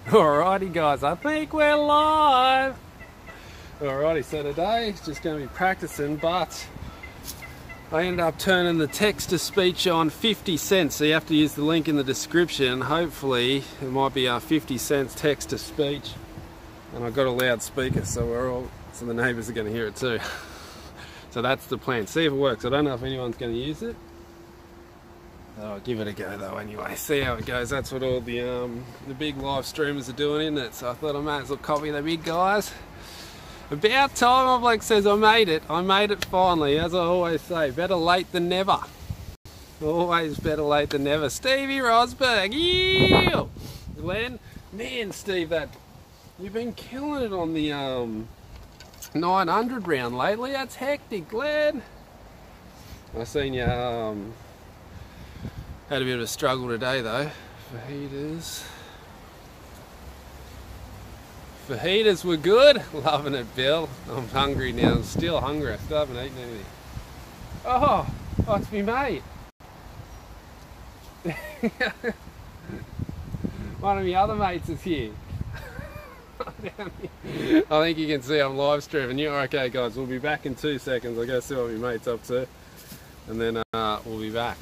Alrighty guys, I think we're live. Alrighty, so today is just going to be practicing, but I ended up turning the text to speech on 50 cents, so you have to use the link in the description. Hopefully it might be 50 cents text to speech, and I've got a loudspeaker, so the neighbours are going to hear it too. So that's the plan. See if it works. I don't know if anyone's going to use it. I'll give it a go though anyway, see how it goes. That's what all the big live streamers are doing, isn't it? So I thought I might as well copy the big guys. About time, my bloke says I made it finally, as I always say, better late than never. Always better late than never. Stevie Rosberg, yeah! Glenn, man Steve, you've been killing it on the 900 round lately, that's hectic, Glenn. I seen you had a bit of a struggle today though. Fajitas were good. Loving it, Bill. I'm hungry now. I'm still hungry. I still haven't eaten anything. Oh, it's me mate. One of my other mates is here. I think you can see I'm live streaming. You're okay guys, we'll be back in 2 seconds. I'll go see what my mate's up to, and then we'll be back.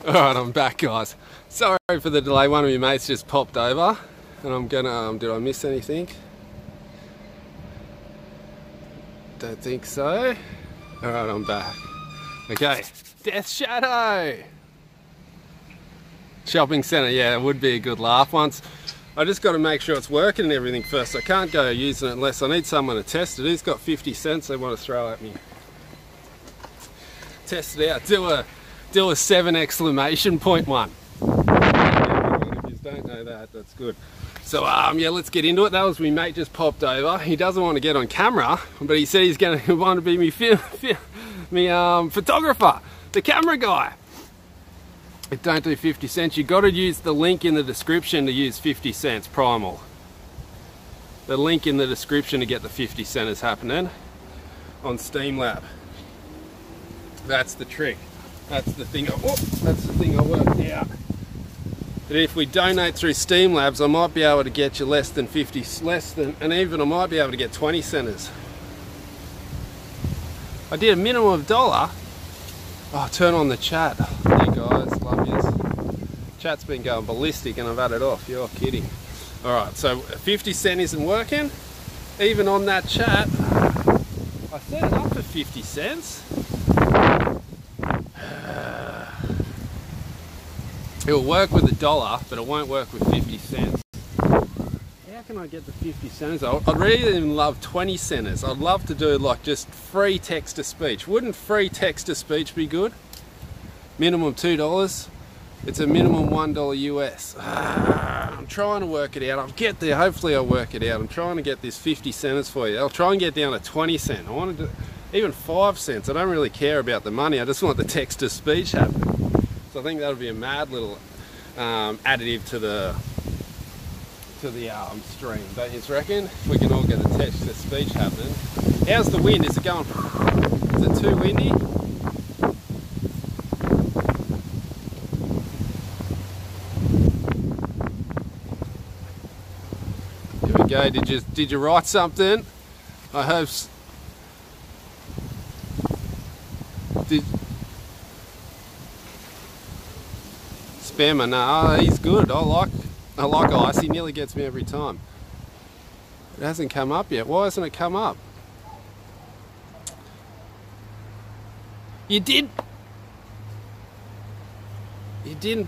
Alright, I'm back, guys. Sorry for the delay, one of your mates just popped over and I'm gonna, did I miss anything? Don't think so. Alright, I'm back. Okay, Death Shadow! Shopping centre, yeah, it would be a good laugh once. I just got to make sure it's working and everything first. I can't go using it unless I need someone to test it. Who's got 50 cents they want to throw at me? Test it out. Do a 7 exclamation point one. If you don't know that, that's good. So yeah, let's get into it. That was my mate just popped over. He doesn't want to get on camera, but he said he's going to want to be me photographer, the camera guy. It don't do 50 cents. You got to use the link in the description to use 50 cents primal. The link in the description to get the 50 cent is happening on Steamlab. That's the trick. That's the thing. That's the thing I worked out. That if we donate through Steamlabs, I might be able to get you less than 50, and even I might be able to get 20 centers. I did a minimum of $1. Oh, turn on the chat. Hey guys, love yous. Chat's been going ballistic and I've had it off. You're kidding. Alright, so 50 cent isn't working. Even on that chat, I set it up for 50 cents. It'll work with $1, but it won't work with 50 cents. How can I get the 50 centers? I'd really love 20 centers. I'd love to do like just free text to speech. Wouldn't free text to speech be good? Minimum $2. It's a minimum $1 US. I'm trying to work it out. I'll get there. Hopefully I'll work it out. I'm trying to get this 50 centers for you. I'll try and get down to 20 cents. I want to do even 5 cents. I don't really care about the money. I just want the text to speech happening. So I think that'll be a mad little additive to the stream, don't you reckon? If we can all get a text to speech happening. How's the wind? Is it going? Is it too windy? Here we go. Did you write something? I hope. Spammer, no, he's good. I like Ice. He nearly gets me every time. It hasn't come up yet. Why hasn't it come up? You didn't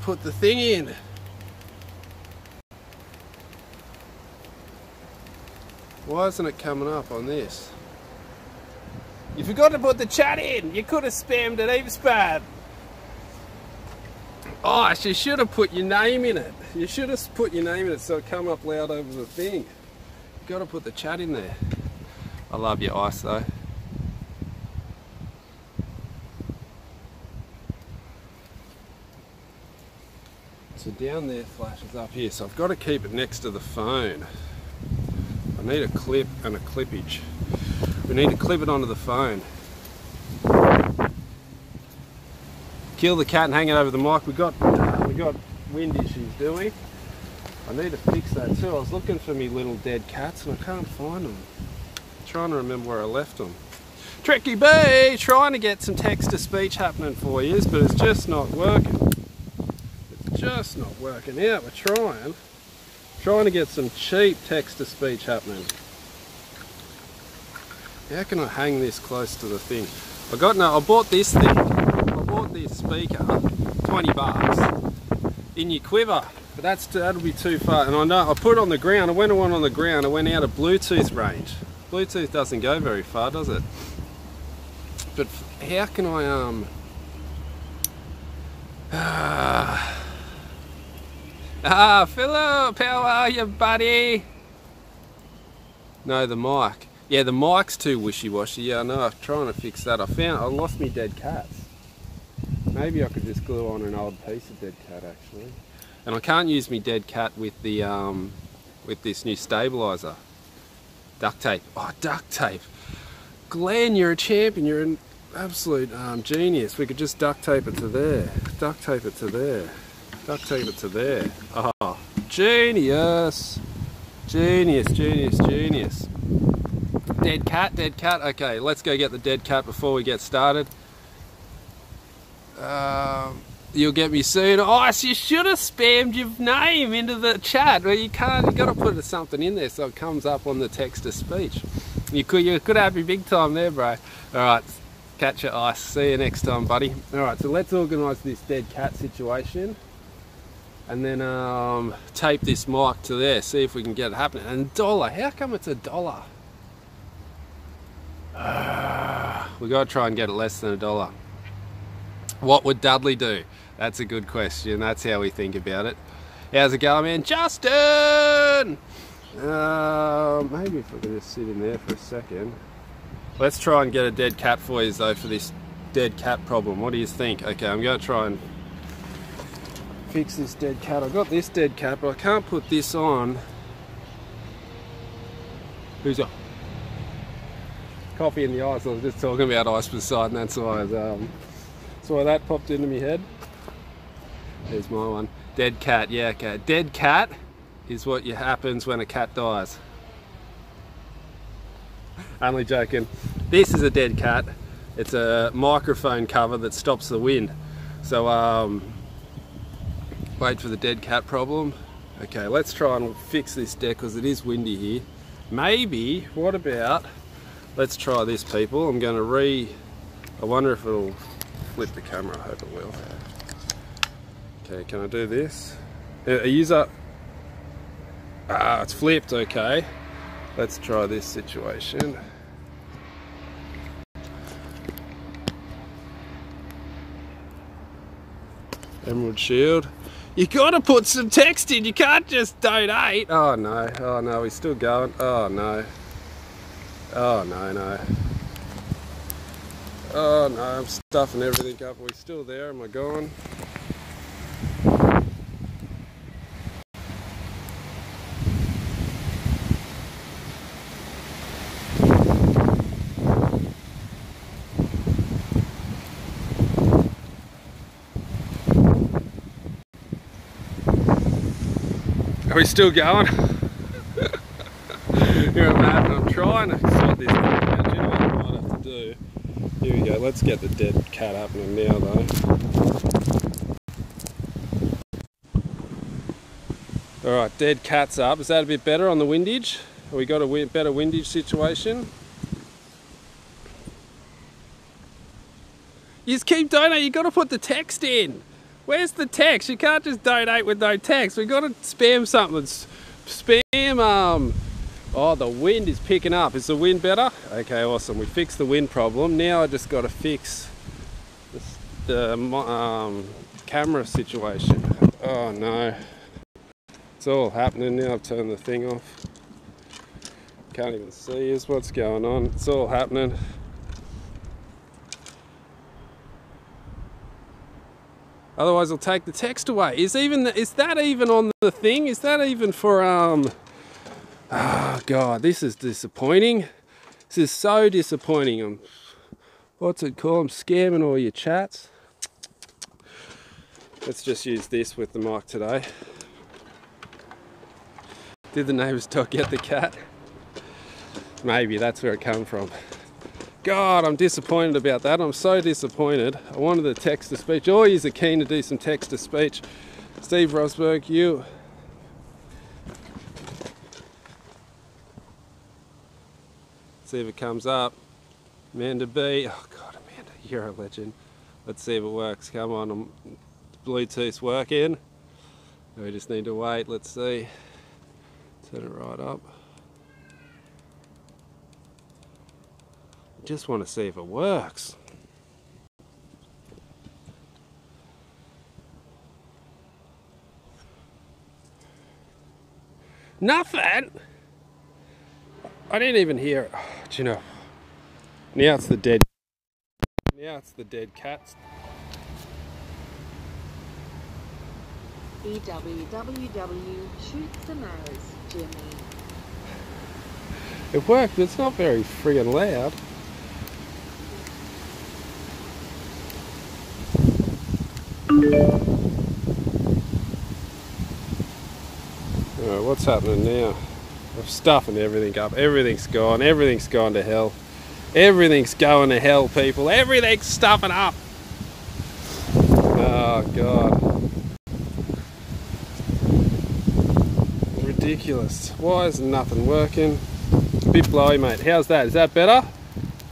put the thing in. Why isn't it coming up on this? You forgot to put the chat in. You could have spammed it heaps bad. Oh, you should have put your name in it. You should have put your name in it so it come up loud over the thing. You've got to put the chat in there. I love your Ice though. So down there flashes up here, so I've got to keep it next to the phone. I need a clip and a clippage. We need to clip it onto the phone. Kill the cat and hang it over the mic. We got wind issues, do we? I need to fix that too. I was looking for me little dead cats and I can't find them. I'm trying to remember where I left them. Tricky B, trying to get some text to speech happening for you, but it's just not working. It's just not working out. We're trying to get some cheap text to speech happening. How can I hang this close to the thing? I bought this thing. I bought this speaker, $20 in your quiver, but that'll be too far. And I know I put it on the ground. I went on the ground. I went out of Bluetooth range. Bluetooth doesn't go very far, does it? But how can I Philip, how are you, buddy? No, the mic. Yeah, the mic's too wishy-washy. Yeah, I know. I'm trying to fix that. I lost me dead cats. Maybe I could just glue on an old piece of dead cat, actually. And I can't use me dead cat with the with this new stabiliser. Duct tape. Oh, duct tape. Glenn, you're a champion. You're an absolute genius. We could just duct tape it to there. Duct tape it to there. Duct tape it to there. Oh, genius. Genius, genius, genius. Dead cat, dead cat. Okay, let's go get the dead cat before we get started. you'll get me soon. Ice, you should have spammed your name into the chat. Well, you can't. You got to put something in there so it comes up on the text to speech. You could have me big time there, bro. All right, catch your Ice. See you next time, buddy. All right, so let's organise this dead cat situation, and then tape this mic to there. See if we can get it happening. And $1. How come it's $1? We got to try and get it less than $1. What would Dudley do? That's a good question. That's how we think about it. How's it going, man? Justin! Maybe if I could just sit in there for a second. Let's try and get a dead cat for you, though, for this dead cat problem. What do you think? Okay, I'm going to try and fix this dead cat. I've got this dead cat, but I can't put this on. Who's up? Coffee in the ice. I was just talking about Ice beside, and that's why that popped into my head. There's my one. Dead cat, yeah, okay. Dead cat is what happens when a cat dies. Only joking. This is a dead cat. It's a microphone cover that stops the wind. So wait for the dead cat problem. Okay, let's try and fix this deck because it is windy here. Maybe, what about, let's try this, people. I'm going to I wonder if it'll flip the camera. I hope it will. Okay, can I do this? A user. It's flipped. Okay, let's try this situation. Emerald Shield. You gotta put some text in. You can't just donate. Oh no. Oh no. We're still going. Oh no. Oh no. Oh no. I'm stuffing everything up. Are we still there? Am I gone? Are we still going? You're a mad, and I'm trying to sort this thing out. Do you know what I might have to do? Here we go. Let's get the dead cat happening now, though. Alright, dead cat's up. Is that a bit better on the windage? Have we got a better windage situation? You just keep donating. You got to put the text in. Where's the text? You can't just donate with no text. We've got to spam something. Spam, oh, the wind is picking up. Is the wind better? Okay, awesome. We fixed the wind problem. Now I just got to fix the camera situation. Oh no. It's all happening now. I've turned the thing off. Can't even see us. What's going on? It's all happening. Otherwise, I'll take the text away. Is that even on the thing? Is that even for Oh God, this is disappointing. This is so disappointing. What's it called? I'm scamming all your chats. Let's just use this with the mic today. Did the neighbour's dog get the cat? Maybe that's where it came from. God, I'm disappointed about that. I'm so disappointed. I wanted the text to speech. All yous are keen to do some text to speech. Steve Rosberg, you. See if it comes up. Amanda B. Oh God, Amanda, you're a legend. Let's see if it works. Come on, Bluetooth's working. We just need to wait. Let's see. Turn it right up. Just want to see if it works. Nothing. I didn't even hear it. Do you know? Now it's the dead. Now it's the dead cats. EWWW shoots some arrows, Jimi. It worked, but it's not very friggin' loud. Alright, what's happening now? I'm stuffing everything up. Everything's gone. Everything's gone to hell. Everything's going to hell, people. Everything's stuffing up. Oh Oh God. Ridiculous. Why is nothing working? A bit blowy, mate. How's that? Is that better?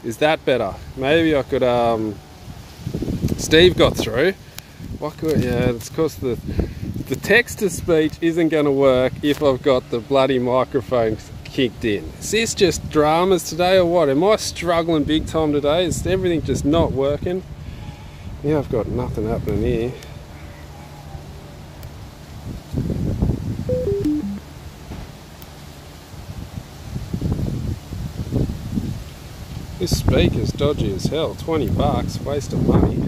Is that better? Maybe I could, Steve got through. What could, yeah, it's because the text-to-speech isn't going to work if I've got the bloody microphone kicked in. Is this just dramas today or what? Am I struggling big time today? Is everything just not working? Yeah, I've got nothing happening here. This speaker's dodgy as hell. 20 bucks, waste of money.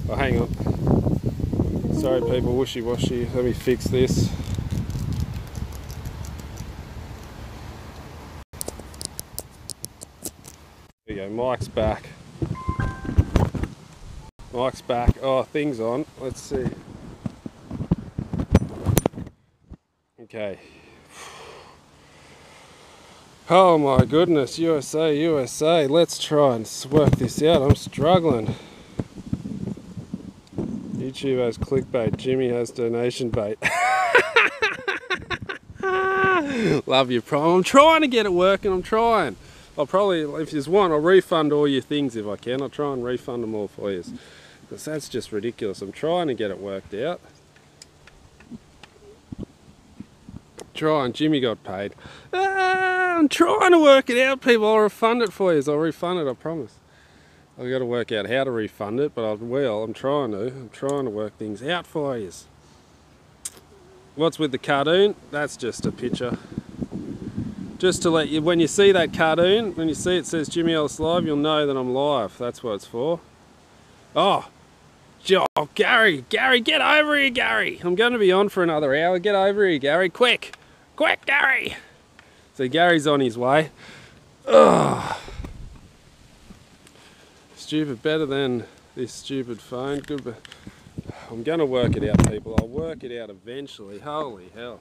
Oh, hang on. Sorry people, wishy-washy. Let me fix this. There you go, mic's back. Mic's back. Oh, thing's on. Let's see. Okay. Oh my goodness, USA, USA. Let's try and work this out. I'm struggling. YouTube has clickbait. Jimmy has donation bait. Love you, Prime. I'm trying to get it working. I'm trying. I'll probably, if there's one, I'll refund all your things if I can. I'll try and refund them all for you. Because that's just ridiculous. I'm trying to get it worked out. Trying. Jimmy got paid. I'm trying to work it out, people. I'll refund it for you. I'll refund it, I promise. I've got to work out how to refund it, but I'm trying to. I'm trying to work things out for you. What's with the cartoon? That's just a picture. Just to let you, when you see that cartoon, when you see it says Jimmy Ellis Live, you'll know that I'm live. That's what it's for. Oh, Gary, get over here, Gary. I'm going to be on for another hour. Get over here, Gary. Quick, Gary. So Gary's on his way. Ugh. Stupid, better than this stupid phone. Good, but I'm going to work it out, people. I'll work it out eventually. Holy hell.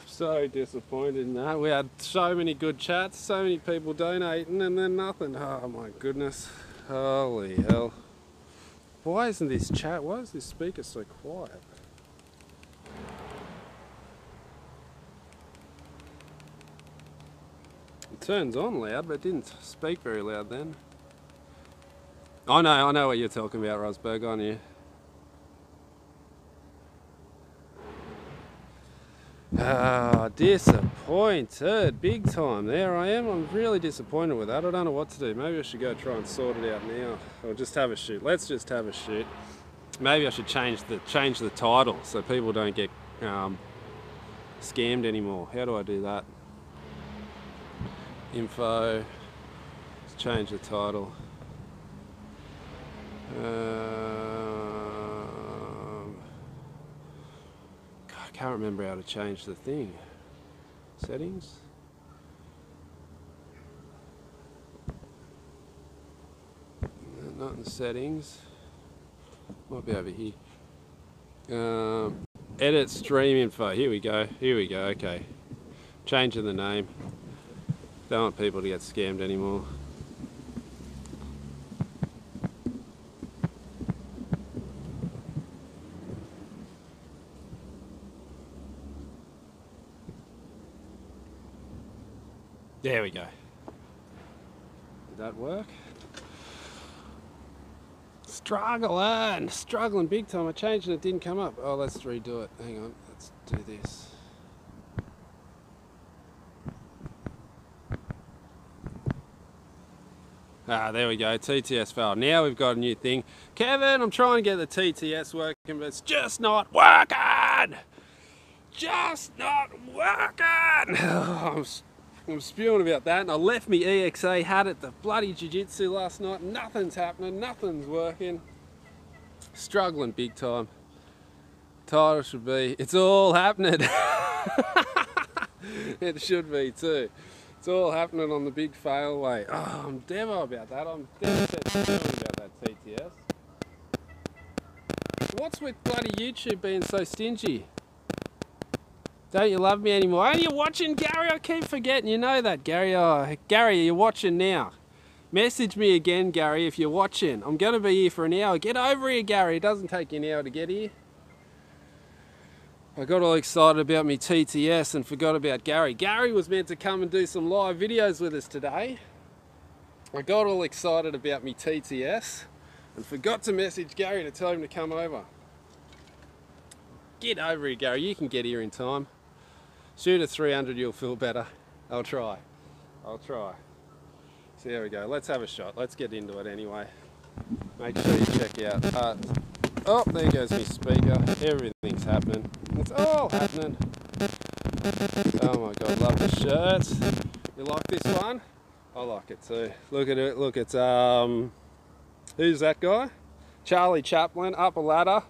So disappointed in that. We had so many good chats, so many people donating, and then nothing. Oh my goodness. Holy hell. Why isn't this chat, why is this speaker so quiet? It turns on loud, but it didn't speak very loud then. I know what you're talking about, Rosberg, aren't you? Ah, disappointed, big time. There I am. I'm really disappointed with that. I don't know what to do. Maybe I should go try and sort it out now, or just have a shoot. Let's just have a shoot. Maybe I should change the title so people don't get scammed anymore. How do I do that? Info. Let's change the title. I can't remember how to change the thing. Settings? Not in the settings. Might be over here. Edit stream info. Here we go. Okay. Changing the name. Don't want people to get scammed anymore. There we go. Did that work? Struggling big time. I changed and it didn't come up. Oh, let's redo it. Hang on, let's do this. Ah, there we go, TTS failed. Now we've got a new thing. Kevin, I'm trying to get the TTS working, but it's just not working! Just not working! I'm spewing about that, and I left me EXA, had it the bloody jiu-jitsu last night. Nothing's happening, nothing's working. Struggling big time. Title should be, it's all happening. It should be too. It's all happening on the big fail way. Oh, I'm devo about that. I'm devastated about that TTS. What's with bloody YouTube being so stingy? Don't you love me anymore? Are you watching, Gary? I keep forgetting. You know that, Gary. Oh, Gary, you're watching now. Message me again, Gary, if you're watching. I'm going to be here for an hour. Get over here, Gary. It doesn't take you an hour to get here. I got all excited about me TTS and forgot about Gary. Gary was meant to come and do some live videos with us today. I got all excited about me TTS and forgot to message Gary to tell him to come over. Get over here, Gary. You can get here in time. Shoot a 300, you'll feel better. I'll try. I'll try. So there we go. Let's have a shot. Let's get into it anyway. Make sure you check out. Oh, there goes my speaker. Everything's happening. It's all happening. Oh my God, love the shirts. You like this one? I like it too. Look at it. Look, it's who's that guy? Charlie Chaplin up a ladder,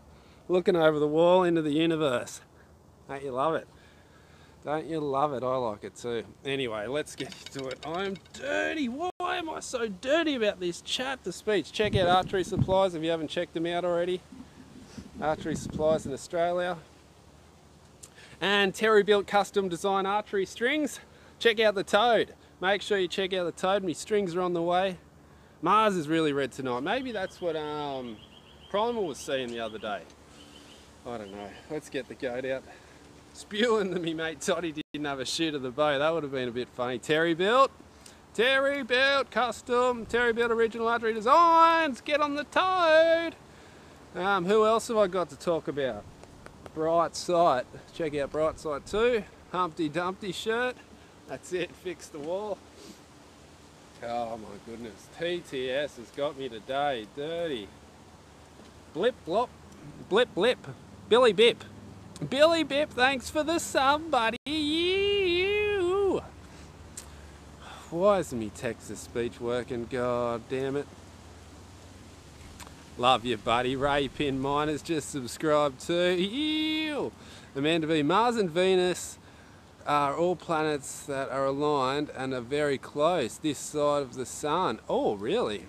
looking over the wall into the universe. Don't you love it? Don't you love it? I like it too. Anyway, let's get to it. I'm dirty. Why am I so dirty about this chat to speech? Check out Archery Supplies if you haven't checked them out already. Archery Supplies in Australia. And Terry built custom design archery strings. Check out the Toad. Make sure you check out the Toad. My strings are on the way. Mars is really red tonight. Maybe that's what Primal was seeing the other day. I don't know. Let's get the goat out. Spewing that me mate Toddy didn't have a shoot of the bow. That would have been a bit funny. Terry built custom. Terry built original archery designs. Get on the Toad. Who else have I got to talk about? Bright Sight. Check out Bright Sight too. Humpty Dumpty shirt. That's it. Fix the wall. Oh my goodness. TTS has got me today. Dirty. Blip blop. Blip blip. Billy Bip. Billy Bip, thanks for the sub, buddy. You. Why isn't me text-to-speech working? God damn it. Love you, buddy. Ray Pin Miners just subscribed too. You. Amanda V. Mars and Venus are all planets that are aligned and are very close this side of the sun. Oh, really?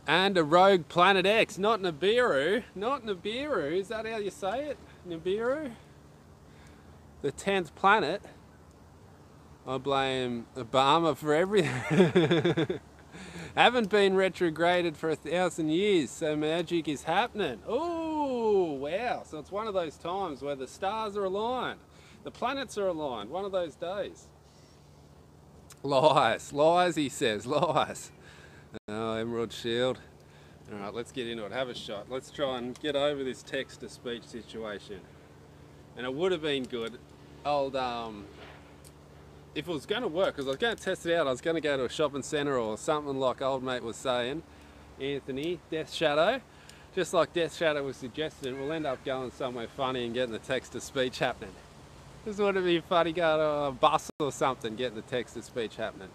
And a rogue planet X, not Nibiru. Not Nibiru, is that how you say it? Nibiru? The 10th planet. I blame Obama for everything. Haven't been retrograded for 1,000 years, so magic is happening. Oh, wow. So it's one of those times where the stars are aligned. The planets are aligned, one of those days. Lies, lies, he says, lies. Oh, Emerald Shield. Alright, let's get into it. Have a shot. Let's try and get over this text-to-speech situation. And it would have been good, if it was going to work, because I was going to test it out, I was going to go to a shopping centre or something like old mate was saying, Anthony, Death Shadow. Just like Death Shadow was suggesting, we'll end up going somewhere funny and getting the text-to-speech happening. This would have been funny, going to a bus or something, getting the text-to-speech happening.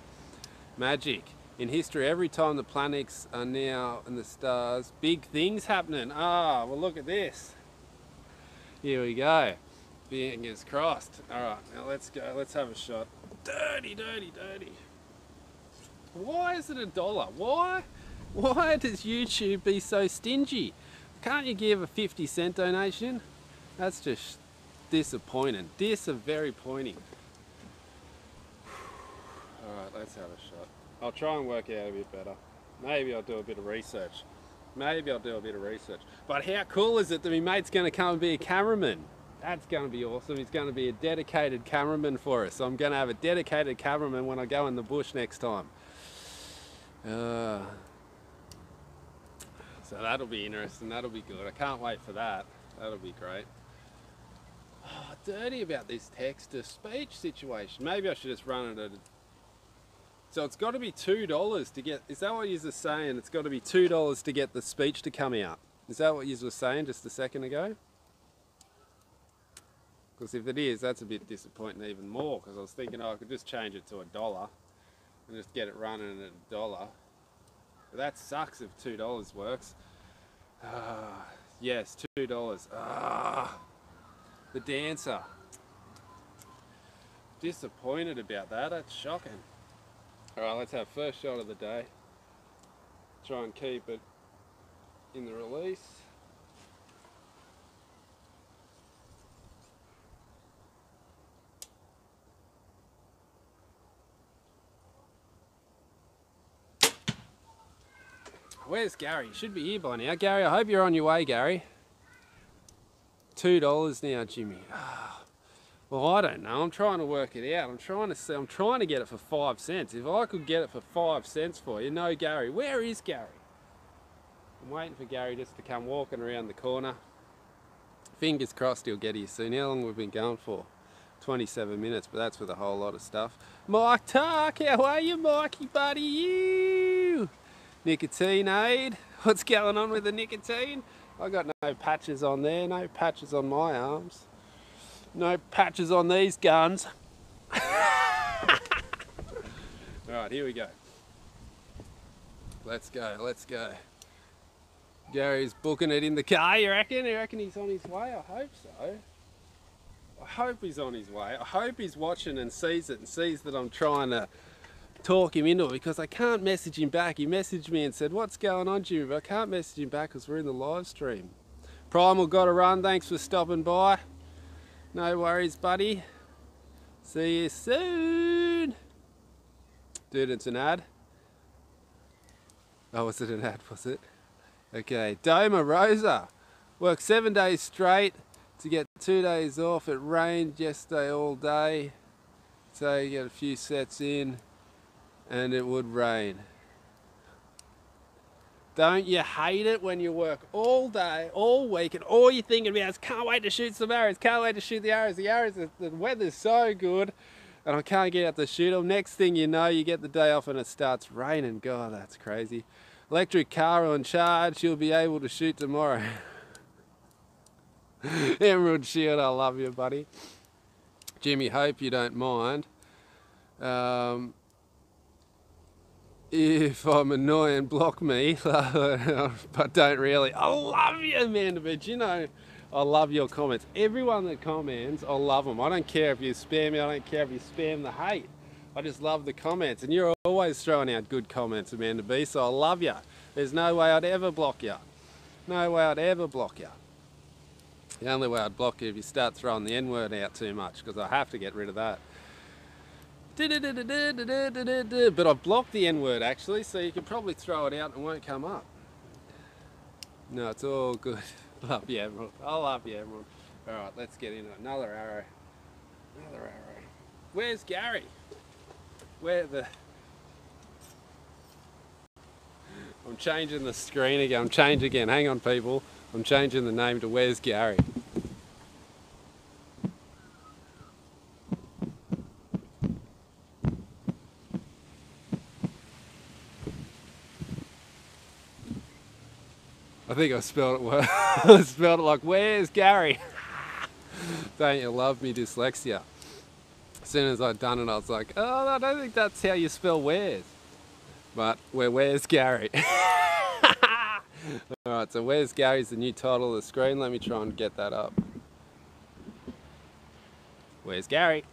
Magic. In history, every time the planets are now in the stars, big things happening. Ah, well look at this. Here we go. Fingers crossed. Alright, now let's go. Let's have a shot. Dirty, dirty, dirty. Why is it $1? Why does YouTube be so stingy? Can't you give a 50-cent donation? That's just disappointing. Very pointing. Alright, let's have a shot. I'll try and work out a bit better. Maybe I'll do a bit of research. But how cool is it that my mate's going to come and be a cameraman? That's going to be awesome. He's going to be a dedicated cameraman for us. So I'm going to have a dedicated cameraman when I go in the bush next time. So that'll be interesting. That'll be good. I can't wait for that. That'll be great. Oh, dirty about this text-to-speech situation. Maybe I should just run it at So it's got to be $2 to get, is that what you were saying? It's got to be $2 to get the speech to come out. Is that what you were saying just a second ago? Because if it is, that's a bit disappointing even more, because I was thinking, oh, I could just change it to $1 and just get it running at $1. But that sucks if $2 works. Yes, $2. The dancer. Disappointed about that, that's shocking. Alright, let's have first shot of the day. Try and keep it in the release. Where's Gary? Should be here by now. Gary, I hope you're on your way, Gary. $2 now, Jimmy. Well, I don't know. I'm trying to work it out. I'm trying to get it for 5 cents. If I could get it for 5 cents for you, no, Gary. Where is Gary? I'm waiting for Gary just to come walking around the corner. Fingers crossed he'll get here soon. How long we've been going for? 27 minutes, but that's with a whole lot of stuff. Mike Tuck, how are you, Mikey, buddy? You! Nicotine aid. What's going on with the nicotine? I got no patches on there, no patches on my arms. No patches on these guns. Alright, here we go. Let's go, let's go. Gary's booking it in the car, you reckon? You reckon he's on his way? I hope so. I hope he's on his way. I hope he's watching and sees it and sees that I'm trying to talk him into it, because I can't message him back. He messaged me and said, what's going on, Jimmy? But I can't message him back because we're in the live stream. Primal, got to run. Thanks for stopping by. No worries, buddy. See you soon. Dude, it's an ad. Oh, was it an ad? Was it? Okay. Doma Rosa. Worked 7 days straight to get 2 days off. It rained yesterday all day. So you get a few sets in and it would rain. Don't you hate it when you work all day, all week, and all you're thinking about is can't wait to shoot some arrows, can't wait to shoot the arrows. The weather's so good and I can't get out to shoot them. Next thing you know, you get the day off and it starts raining. God, that's crazy. Electric car on charge, you'll be able to shoot tomorrow. Emerald Shield, I love you, buddy. Jimmy, hope you don't mind. If I'm annoying, block me, but don't really. I love you, Amanda, but you know, I love your comments. Everyone that comments, I love them. I don't care if you spam me, I don't care if you spam the hate. I just love the comments, and you're always throwing out good comments, Amanda B, so I love you. There's no way I'd ever block you. No way I'd ever block you. The only way I'd block you if you start throwing the N-word out too much, because I have to get rid of that. But I've blocked the N-word actually, so you can probably throw it out and it won't come up. No, it's all good. Love you, Emerald. I love you, Emerald. Alright, let's get into another arrow. Another arrow. Where's Gary? Where the... I'm changing the screen again. I'm changing again. Hang on, people. I'm changing the name to Where's Gary? I think I spelled it well. I spelled it like, where's Gary? Don't you love me, dyslexia? As soon as I'd done it, I was like, oh, I don't think that's how you spell where's. But where's Gary? Alright, so Where's Gary's the new title of the screen. Let me try and get that up. Where's Gary?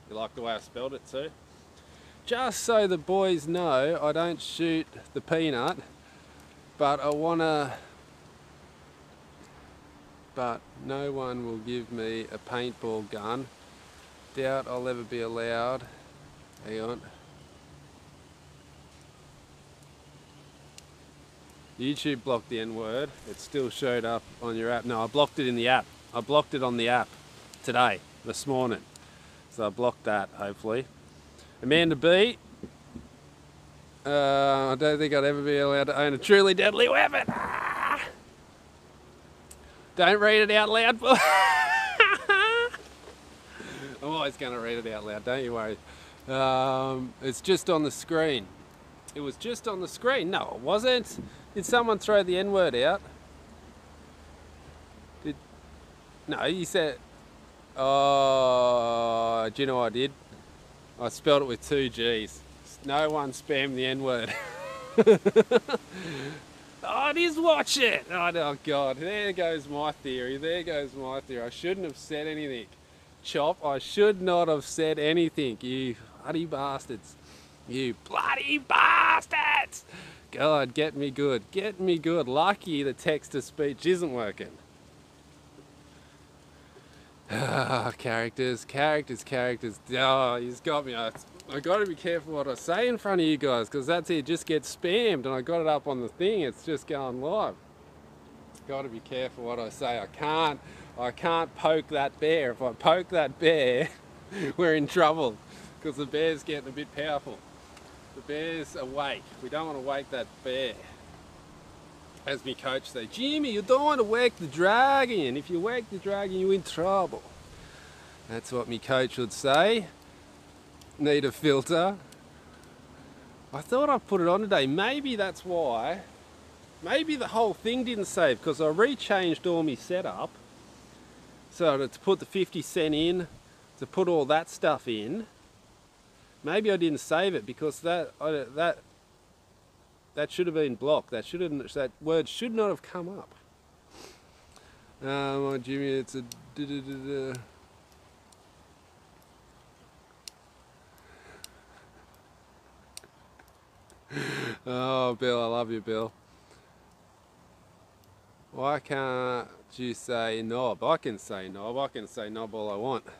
You like the way I spelled it too? Just so the boys know, I don't shoot the peanut, but I wanna... But no one will give me a paintball gun. Doubt I'll ever be allowed. Hang on. YouTube blocked the N-word. It still showed up on your app. No, I blocked it in the app. I blocked it on the app today, this morning. So I blocked that, hopefully. Amanda B. I don't think I'd ever be allowed to own a truly deadly weapon. Ah! Don't read it out loud. I'm always going to read it out loud, don't you worry. It's just on the screen. It was just on the screen. No, it wasn't. Did someone throw the N-word out? No, you said... Oh, do you know what I did? I spelled it with 2 G's. No one spammed the N-word. Oh, it is watch it! Oh God, there goes my theory. There goes my theory. I shouldn't have said anything. Chop, I should not have said anything. You bloody bastards. You bloody bastards! God, get me good. Get me good. Lucky the text-to-speech isn't working. Ah, characters. Oh, he's got me. I got to be careful what I say in front of you guys, because that's it, just gets spammed, and I got it up on the thing, it's just going live. Got to be careful what I say. I can't poke that bear. If I poke that bear, we're in trouble, because the bear's getting a bit powerful. The bear's awake. We don't want to wake that bear. As me coach say, Jimmy, you don't want to wake the dragon. If you wake the dragon, you're in trouble. That's what me coach would say. Need a filter. I thought I put it on today. Maybe that's why. Maybe the whole thing didn't save, because I rechanged all my setup. So to put the 50 cent in, to put all that stuff in. Maybe I didn't save it, because that should have been blocked. That word should not have come up. Oh, Jimmy, it's a Oh, Bill, I love you, Bill. Why can't you say knob? I can say knob. I can say knob all I want. I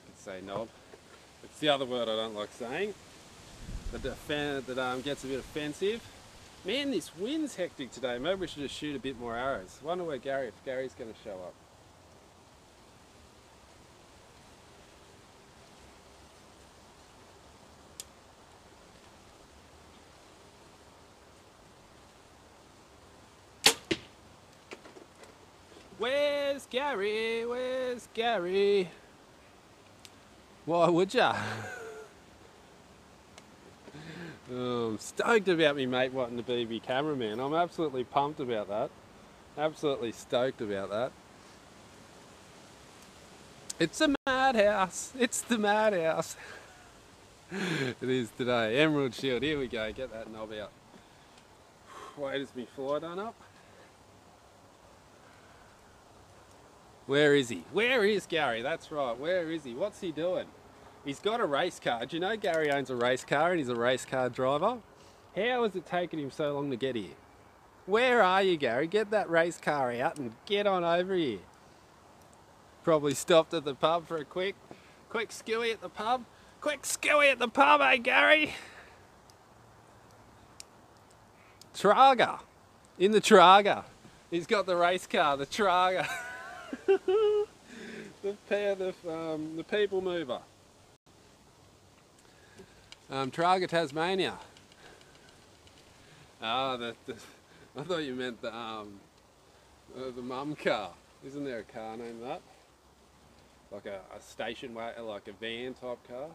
can say knob. It's the other word I don't like saying. That gets a bit offensive. Man, this wind's hectic today. Maybe we should just shoot a bit more arrows. I wonder if Gary's going to show up. Where's Gary? Where's Gary? Why would ya? I'm stoked about me mate wanting to be my cameraman. I'm absolutely pumped about that. Absolutely stoked about that. It's a madhouse. It's the madhouse. It is today. Emerald shield. Here we go. Get that knob out. Wait, is me fly done up? Where is he? Where is Gary? That's right. Where is he? What's he doing? He's got a race car. Do you know Gary owns a race car and he's a race car driver? How has it taken him so long to get here? Where are you, Gary? Get that race car out and get on over here. Probably stopped at the pub for a quick skewy at the pub. Quick skewy at the pub, eh, Gary? Traga. In the Traga. He's got the race car, the Traga. the people mover. Traga Tasmania. Ah, I thought you meant the mum car. Isn't there a car named that? Like a station wagon, like a van type car?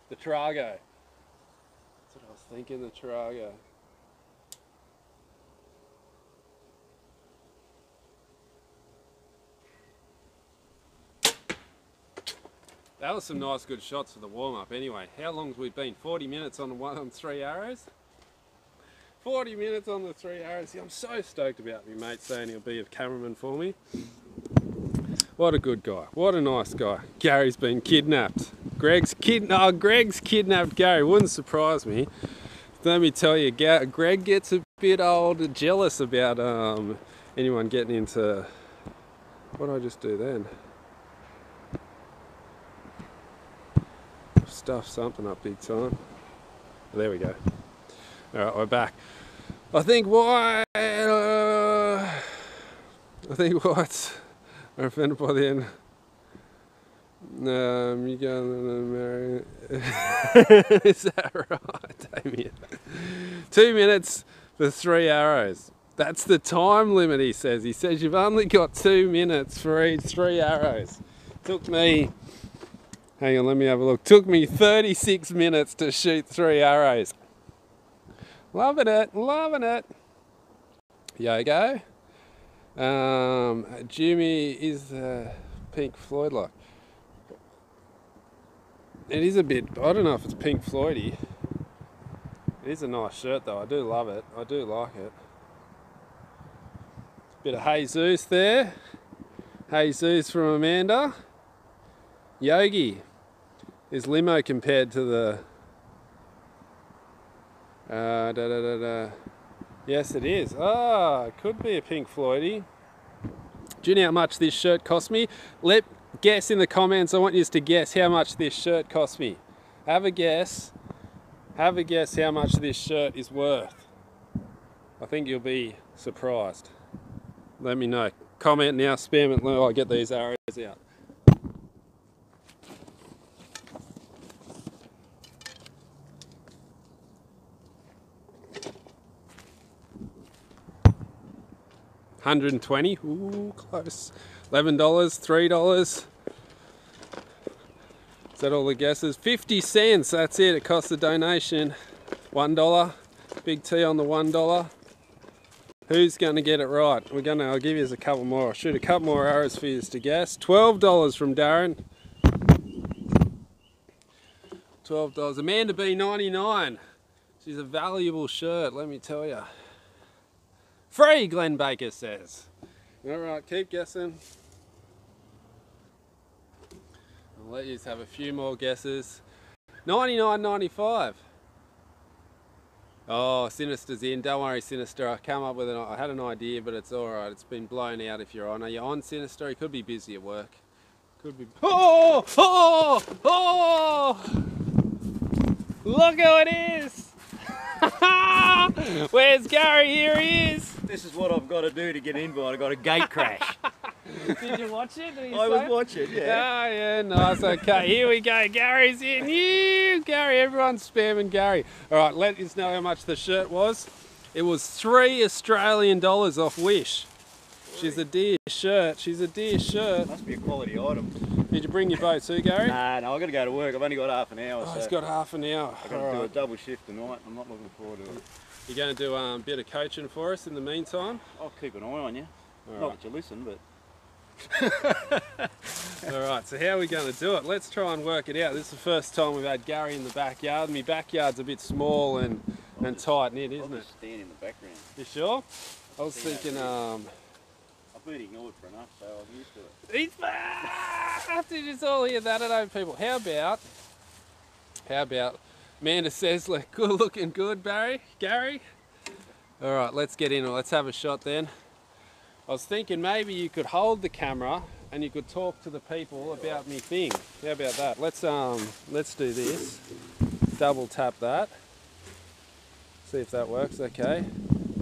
The Trago. That's what I was thinking, the Trago. That was some nice good shots for the warm-up anyway. How long have we been? 40 minutes on 3 arrows? 40 minutes on the 3 arrows. I'm so stoked about me mate saying he'll be a cameraman for me. What a good guy. What a nice guy. Gary's been kidnapped. Greg's kidnapped Gary. Wouldn't surprise me. Let me tell you, Greg gets a bit old, jealous about anyone getting into... What did I just do then? Stuff something up big time. There we go. Alright, we're back. I think whites are offended by the end. You go and marry. Is that right, Damien? 2 minutes for 3 arrows. That's the time limit, he says. He says you've only got 2 minutes for each 3 arrows. Took me... Hang on, let me have a look. Took me 36 minutes to shoot 3 arrows. Loving it, loving it. Yogo. Jimi is Pink Floyd like. It is a bit, I don't know if it's Pink Floydy. It is a nice shirt though, I do love it. I do like it. Bit of Jesus there. Jesus from Amanda. Yogi is limo compared to the Yes it is. Ah, it could be a Pink Floydy. Do you know how much this shirt cost me? Guess in the comments. I want you to guess how much this shirt cost me. Have a guess. Have a guess how much this shirt is worth. I think you'll be surprised. Let me know. Comment now, spam it. I'll get these arrows out. $120. Ooh, close. $11, $3. Is that all the guesses? 50 cents. That's it. It cost the donation. $1. Big T on the $1. Who's going to get it right? I'll give you a couple more. I'll shoot a couple more arrows for you to guess. $12 from Darren. $12. Amanda B, 99. She's a valuable shirt, let me tell you. Free, Glenn Baker says. All right, keep guessing. I'll let you have a few more guesses. $99.95. Oh, Sinister's in. Don't worry, Sinister. I had an idea, but it's all right. It's been blown out if you're on. Are you on, Sinister? He could be busy at work. Could be. Oh! Oh! Oh! Look who it is! Where's Gary? Here he is. This is what I've got to do to get an invite. I got a gate crash. Did you watch it? I was watching, yeah. Oh, yeah, nice. Okay, here we go. Gary's in. You, Gary. Everyone's spamming Gary. All right, let us know how much the shirt was. It was $3 Australian off Wish. She's a dear shirt. She's a dear shirt. Must be a quality item. Did you bring your boat too, Gary? Nah, no, I've got to go to work. I've only got half an hour. Oh, so he's got half an hour. I've got to do a double shift tonight. I'm not looking forward to it. You're going to do a bit of coaching for us in the meantime? I'll keep an eye on you. All not right. that you listen, but... Alright, so how are we going to do it? Let's try and work it out. This is the first time we've had Gary in the backyard. My backyard's a bit small and tight knit, isn't it? Stand in the background. You sure? I was thinking, I've been ignored for enough, so I'm used to it. he's back! Did you just all hear that at home, people? How about, Amanda says, like, good looking good, Gary? Alright, let's get in. Let's have a shot then. I was thinking maybe you could hold the camera and you could talk to the people about me thing. How about that? Let's do this. Double tap that. See if that works. Okay.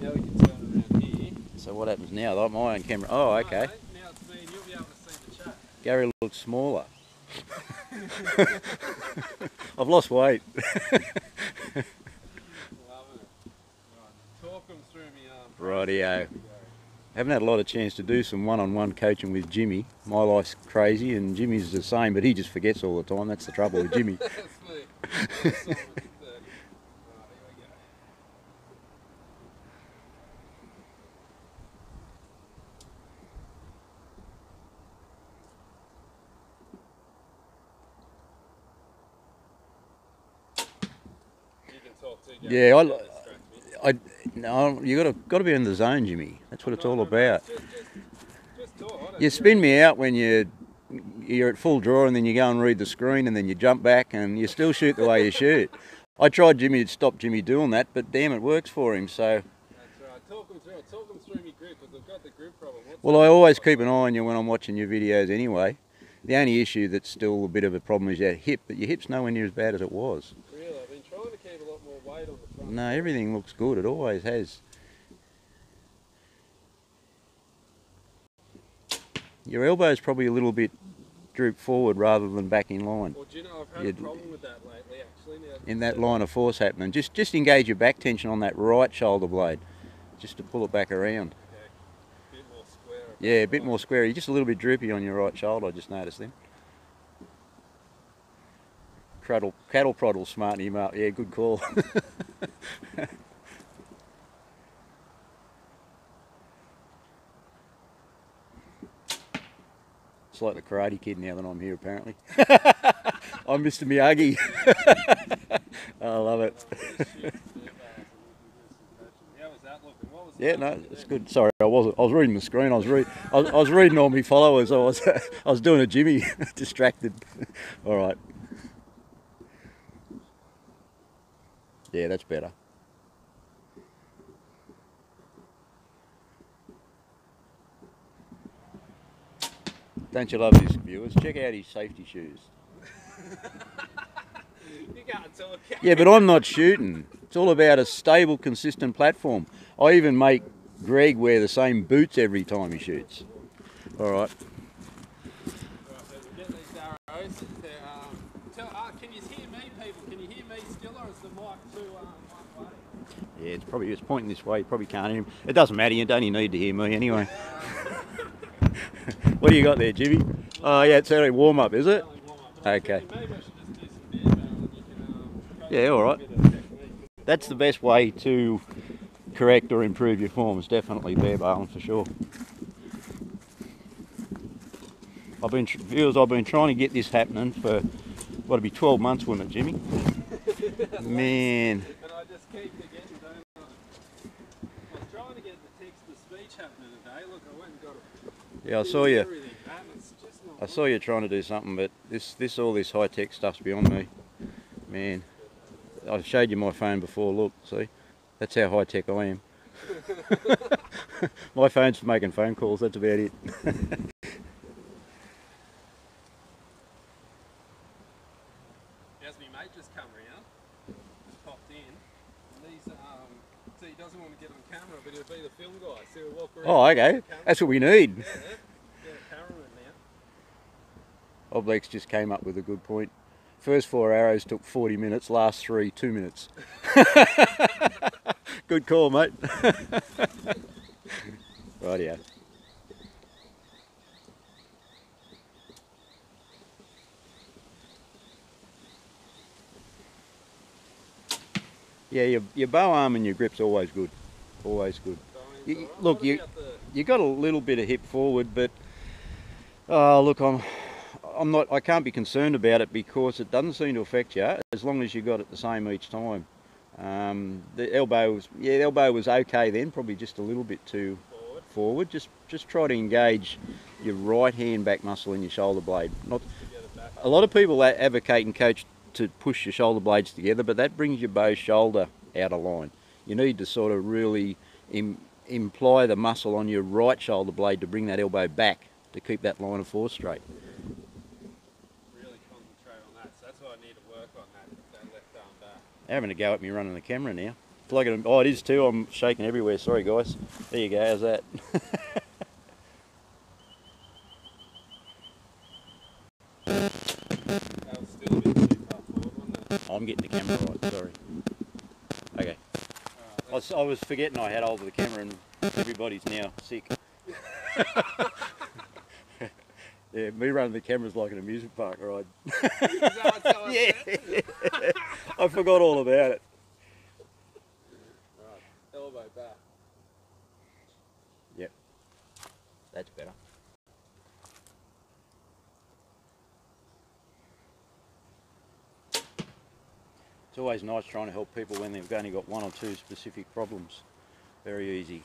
Now we can turn around here. So what happens now? Like my own camera. Oh, okay. Right, now it's me and you'll be able to see the chat. Gary looks smaller. I've lost weight. Love it. Right. Talk them through me. Rightio. Haven't had a lot of chance to do some one-on-one coaching with Jimmy. My life's crazy and Jimmy's the same, but he just forgets all the time. That's the trouble with Jimmy. That's me. Right, here we go. You can talk too, Gary. Yeah, no, you got to be in the zone, Jimmy. That's what it's all about. Just talk. You spin me out when you're at full draw, and then you go and read the screen, and then you jump back, and you still shoot the way you shoot. I tried Jimmy to stop Jimmy doing that, but damn, it works for him. So. That's right. Talk them through me grip, because I've got the grip problem. Well, I always keep an eye on you when I'm watching your videos anyway. The only issue that's still a bit of a problem is your hip, but your hip's nowhere near as bad as it was. Really, I've been trying to keep a lot more weight on the front. No, everything looks good. It always has. Your elbow's probably a little bit drooped forward rather than back in line. Well, do you know, I've had a problem with that lately, actually. Now, in that line of force happening. Just engage your back tension on that right shoulder blade, just to pull it back around. Okay. A bit more square. Yeah, a bit more square. You're just a little bit droopy on your right shoulder, I just noticed then. Cattle prod will smarten him up. Yeah, good call. It's like the Karate Kid now that I'm here, apparently. I'm Mr. Miyagi. I love it. Yeah, no, it's good. Sorry, I was reading the screen. I was reading all my followers. I was doing a Jimmy, distracted. All right. Yeah, that's better. Don't you love this, viewers? Check out his safety shoes. You can't talk. Yeah, but I'm not shooting. It's all about a stable, consistent platform. I even make Greg wear the same boots every time he shoots. All right. Get these arrows. Can you hear me, people? Can you hear me still, or is the mic too one way? Yeah, it's pointing this way. You probably can't hear him. It doesn't matter. You don't even need to hear me anyway. What do you got there, Jimmy? Oh, yeah, it's only warm up, is it? Okay. Maybe I should just do some beer barrel and you can Yeah, all right. That's the best way to correct or improve your forms. Definitely bear bailing for sure. Viewers, I've been trying to get this happening for what'll be 12 months, wouldn't it, Jimmy? Man. And I just keep forgetting, don't I? I was trying to get the text-to-speech happening today. Look, I went and got it. Yeah, I saw you. Everything back, it's just not I saw you trying to do something, but all this high-tech stuff's beyond me. Man, I showed you my phone before. Look, see, that's how high-tech I am. My phone's for making phone calls. That's about it. As my mate just come round, just popped in, and he's so he doesn't want to get on camera, but he'll be the film guy. So he'll walk around. Oh, okay. That's what we need. Yeah, cameraman now. Oblex just came up with a good point. First 4 arrows took 40 minutes, last 3, 2 minutes. Good call, mate. Rightio. Yeah, your bow arm and your grip's always good. Always good. Look, you got a little bit of hip forward, but look, I can't be concerned about it because it doesn't seem to affect you as long as you got it the same each time. The elbow was okay then, probably just a little bit too forward. Just try to engage your right hand back muscle in your shoulder blade. A lot of people advocate and coach to push your shoulder blades together, but that brings your bow shoulder out of line. You need to sort of really imply the muscle on your right shoulder blade to bring that elbow back to keep that line of force straight. Really concentrate on that. So that's what I need to work on, that left arm back. They're having a go at me running the camera now. Oh, it is too. I'm shaking everywhere. Sorry, guys. There you go. How's that? That was still a bit too far forward, wasn't it? I'm getting the camera right. Sorry. Okay. I was forgetting I had hold of the camera and everybody's now sick. Yeah, me running the camera's like an amusement park ride. Yeah. I forgot all about it. Right, elbow back. Yep. That's better. It's always nice trying to help people when they've only got 1 or 2 specific problems. Very easy. You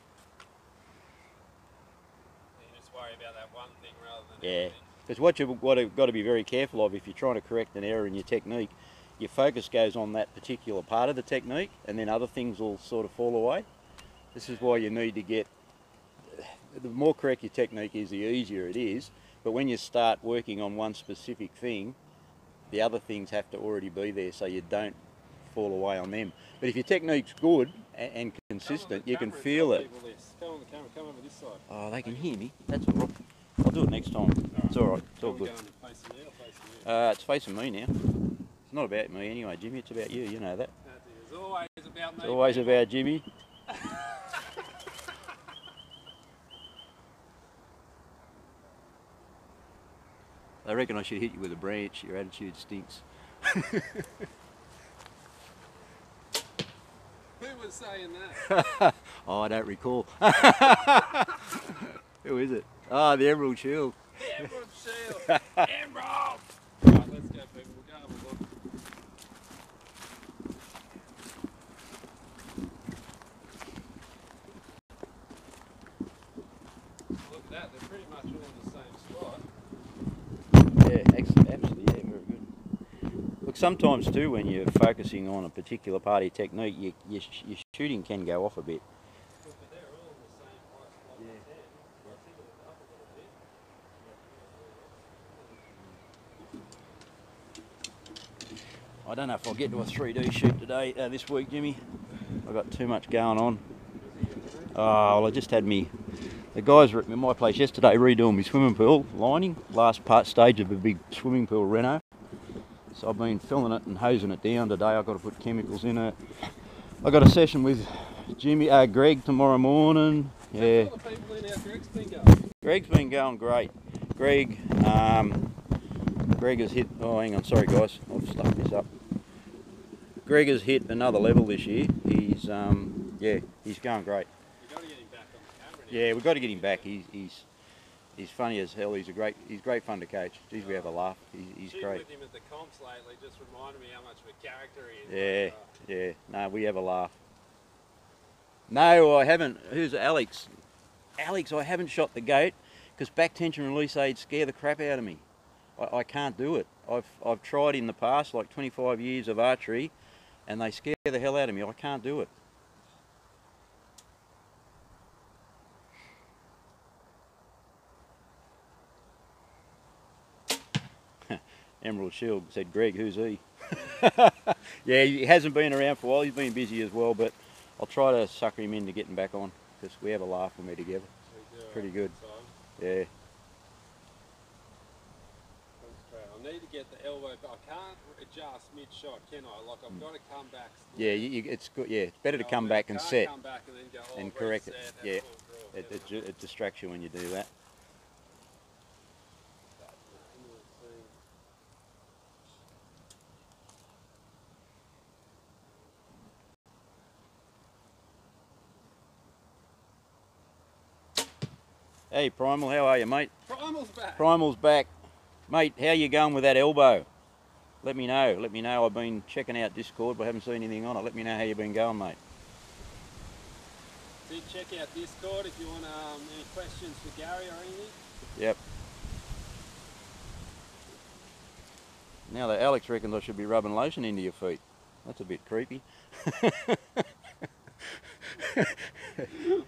just worry about that one thing rather than Yeah, everything. because what you've got to be very careful of if you're trying to correct an error in your technique, your focus goes on that particular part of the technique and then other things will sort of fall away. This is why you need to get, the more correct your technique is, the easier it is, but when you start working on one specific thing, the other things have to already be there so you don't fall away on them. But if your technique's good and consistent, you can feel it. Come on the camera, come over this side. Oh, they can hear me. That's all right. I'll do it next time. It's all right. It's all good. It's facing me now. It's not about me anyway, Jimmy. It's about you. You know that. It's always about me. It's always about Jimmy. I reckon I should hit you with a branch. Your attitude stinks. Who was saying that? Oh, I don't recall. Who is it? Ah, the Emerald Shield. The Emerald Shield. Emerald! Right, let's go, people. We'll go have a look. Look at that. They're pretty much all in the same spot. Yeah, absolutely. Yeah, very good. Look, sometimes too, when you're focusing on a particular part of your technique, your shooting can go off a bit. Look, but they're all in the same spot. Yeah. I'll tilt it up a little bit. I don't know if I'll get to a 3D shoot today, this week, Jimmy. I've got too much going on. Oh, well, I just had the guys were at my place yesterday redoing my swimming pool lining, last stage of a big swimming pool reno. So I've been filling it and hosing it down today. I've got to put chemicals in it. I got a session with Greg tomorrow morning. Yeah. Greg's been going great. Greg has hit, oh hang on, sorry guys, I've stuffed this up. Greg has hit another level this year. He's yeah, he's going great. You've got to get him back on the camera now. Yeah, we've got to get him back. He's funny as hell. He's great fun to coach. Geez, we have a laugh. He's great. With him at the comps lately just reminded me how much of a character he Yeah, is. yeah. No, we have a laugh. No, I haven't. Who's Alex? Alex, I haven't shot the goat because back tension release aids scare the crap out of me. I can't do it. I've tried in the past, like 25 years of archery, and they scare the hell out of me. I can't do it. Emerald Shield said, Greg, who's he? Yeah, he hasn't been around for a while. He's been busy as well, but I'll try to sucker him into getting back on because we have a laugh when we're together. Pretty good. Yeah. I need to get the elbow, but I can't adjust mid-shot, can I? Like I've got to come back. Yeah, it's good. Yeah, it's better to come back and set come back and then go, and correct it. Yeah, it distracts you when you do that. Hey Primal, how are you, mate? Primal's back. Primal's back. Mate, how you going with that elbow? Let me know. Let me know. I've been checking out Discord, but I haven't seen anything on it. Let me know how you've been going, mate. So check out Discord if you want any questions for Gary or anything. Yep. Now that Alex reckons I should be rubbing lotion into your feet. That's a bit creepy.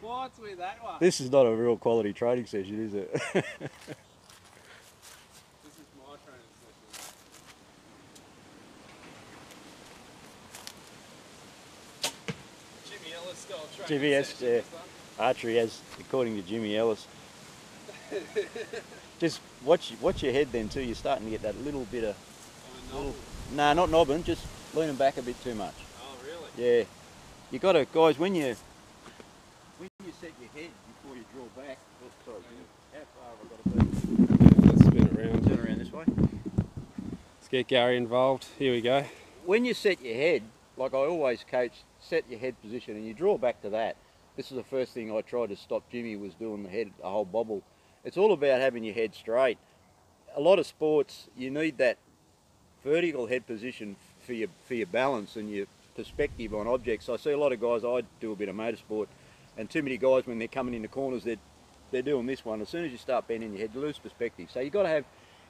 What's with that one? This is not a real quality training session, is it? This is my training session. Jimi Ellis style training session. Yeah. Archery has, according to Jimi Ellis. Just watch your head then too. You're starting to get that little bit of... No, not knobbing, just leaning back a bit too much. Oh, really? Yeah. You got to, guys, when you set your head before you draw back, oh, sorry, how far have I got to be? Let's spin it around. Turn around this way. Let's get Gary involved. Here we go. When you set your head, like I always coach, set your head position and you draw back to that. This is the first thing I tried to stop Jimmy was doing the head, a whole bobble. It's all about having your head straight. A lot of sports, you need that vertical head position for your balance and your perspective on objects. I see a lot of guys, I do a bit of motorsport, and too many guys when they're coming into corners, they're doing this one. As soon as you start bending your head, you lose perspective. So you've got to have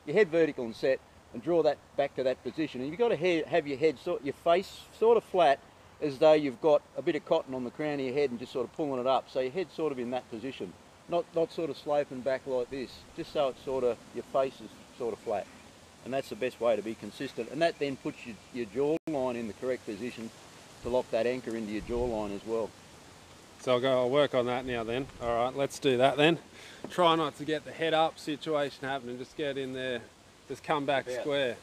your head vertical and set and draw that back to that position. And you've got to have your head, your face sort of flat as though you've got a bit of cotton on the crown of your head and just sort of pulling it up. So your head's sort of in that position. Not sort of sloping back like this, just so it's sort of, your face is sort of flat. And that's the best way to be consistent. And that then puts your jawline in the correct position to lock that anchor into your jawline as well. So I'll work on that now then. All right, let's do that then. Try not to get the head up situation happening, just get in there, just come back square.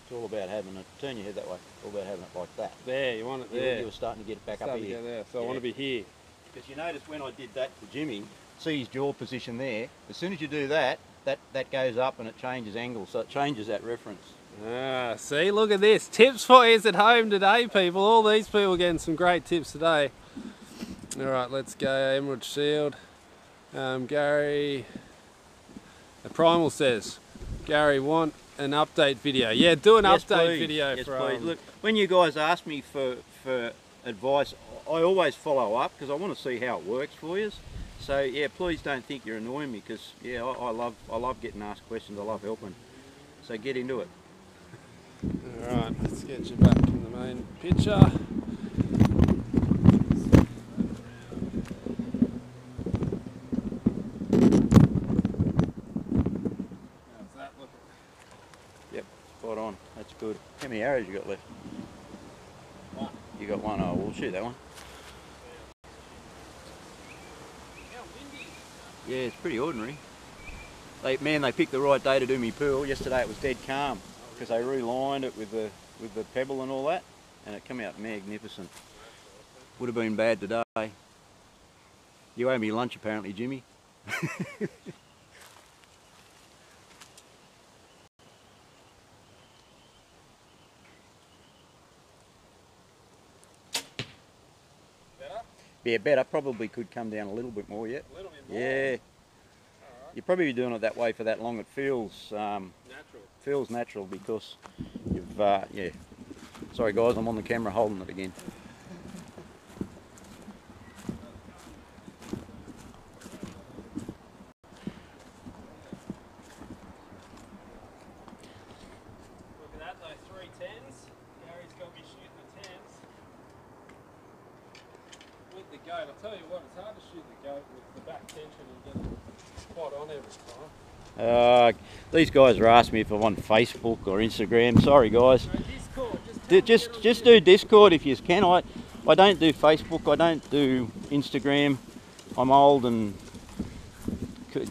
It's all about having it, turn your head that way, it's all about having it like that. There, you want it there. You were starting to get it back up here. There. So I want to be here. Because you notice when I did that for Jimmy, see his jaw position there, as soon as you do that, that goes up and it changes angle, so it changes that reference. Ah, see, look at this. Tips for you at home today, people. All these people getting some great tips today. All right, let's go. Emerald Shield. Gary, the Primal says, Gary, want an update video? Yeah, do an update video. Yes, please. Look, when you guys ask me for advice, I always follow up because I want to see how it works for you. So yeah, please don't think you're annoying me because yeah, I love getting asked questions. I love helping. So get into it. All right, let's get you back in the main picture. Yep, spot on. That's good. How many arrows you got left? You got one? Oh, we'll shoot that one. Yeah, it's pretty ordinary. They picked the right day to do me pool. Yesterday it was dead calm because they relined it with the pebble and all that, and it came out magnificent. Would have been bad today. You owe me lunch apparently, Jimmy. Yeah, better. Probably could come down a little bit more yet. A little bit more? Yeah. Right. You'll probably be doing it that way for that long. It feels natural. Feels natural because you've yeah. Sorry guys, I'm on the camera holding it again. Look at that, those 3 10s. Gary's got me shooting the 10s. With the goat, I'll tell you what, it's hard to shoot the goat with the back tension and get it spot on every time. These guys are asking me if I'm on Facebook or Instagram. Sorry guys. No, Discord, Just do Discord if you can. I don't do Facebook. I don't do Instagram. I'm old and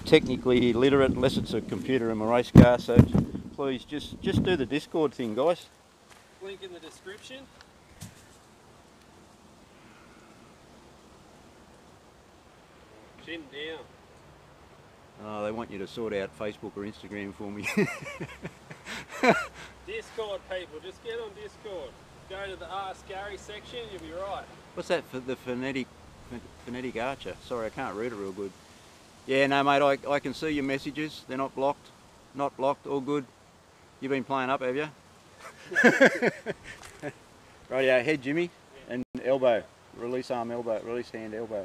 technically illiterate unless it's a computer in my race car. So please just do the Discord thing, guys. Link in the description. Chin down. Oh, they want you to sort out Facebook or Instagram for me. Discord people, just get on Discord. Go to the Ask Gary section, you'll be right. What's that for the phonetic archer? Sorry, I can't read it real good. Yeah, no mate, I can see your messages. They're not blocked. Not blocked, all good. You've been playing up, have you? Rightio, head Jimmy and elbow. Release arm elbow, release hand elbow.